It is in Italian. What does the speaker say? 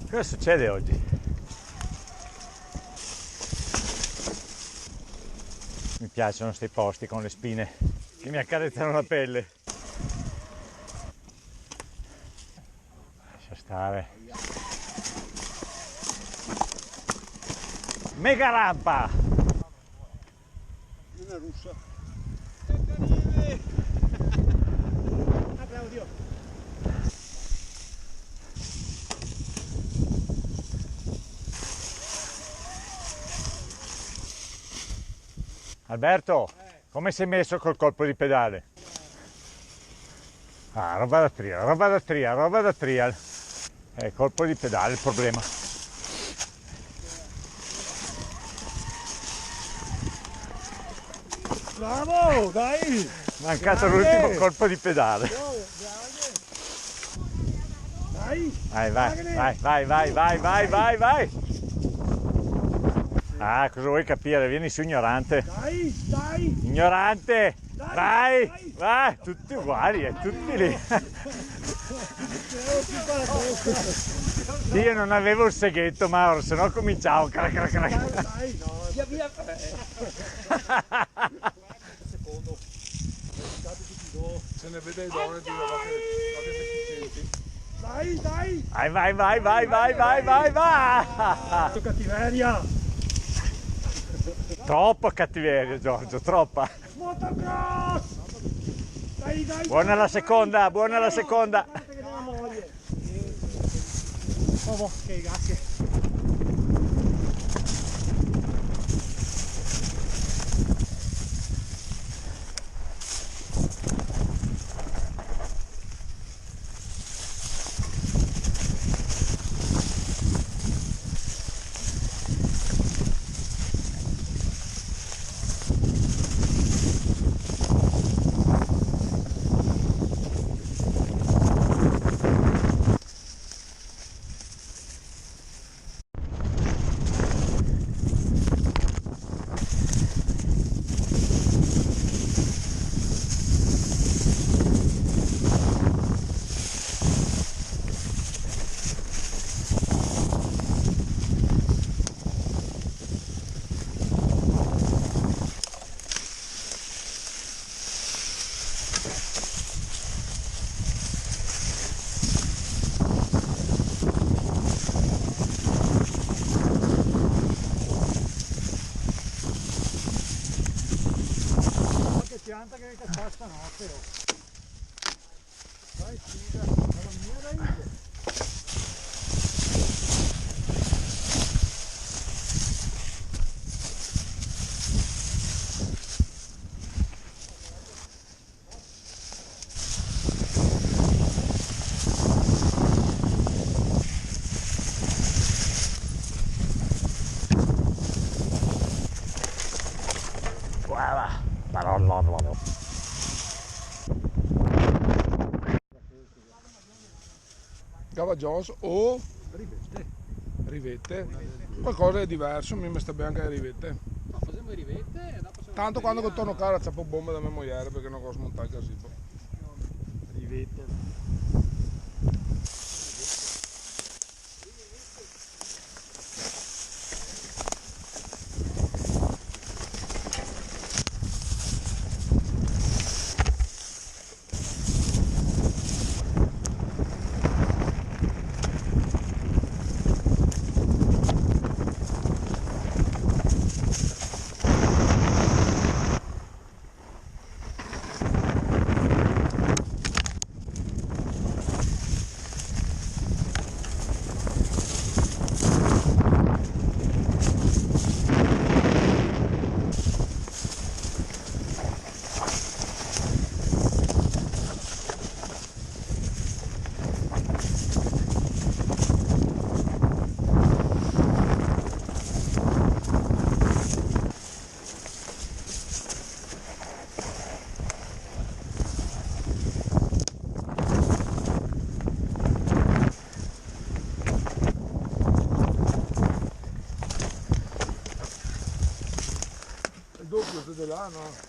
Cosa succede oggi? Mi piacciono questi posti con le spine che mi accarezzano la pelle. Lascia stare. Mega rampa! Una russa. Applaudio. Alberto, come sei messo col colpo di pedale? Ah, roba da trial, roba da trial, roba da trial. Colpo di pedale il problema. Bravo, dai! Mancato l'ultimo colpo di pedale. Dai! Vai, vai! Ah, cosa vuoi capire? Vieni su, ignorante. Dai! Ignorante! Vai! Vai! Tutti uguali, tutti lì. Io non avevo il seghetto, Mauro, se no cominciavo. Dai, no! Via! Secondo. Se ne vede idoneo di Dai! Vai! Cattiveria! Troppa cattiveria, Giorgio, troppa. Motocross! Dai! Buona la seconda, buona la seconda. Ok, grazie. Pianta che caccia stanotte, oh. Dai, scusa, la mia dai. Guarda. Gava Jones o rivette. Qualcosa è diverso, mi sta bene anche le rivette. No, facciamo le rivette e dopo Tanto quando torno a casa c'è un po' bomba da mia moglie perché non posso montare così. rivette. Il doppio di là, no?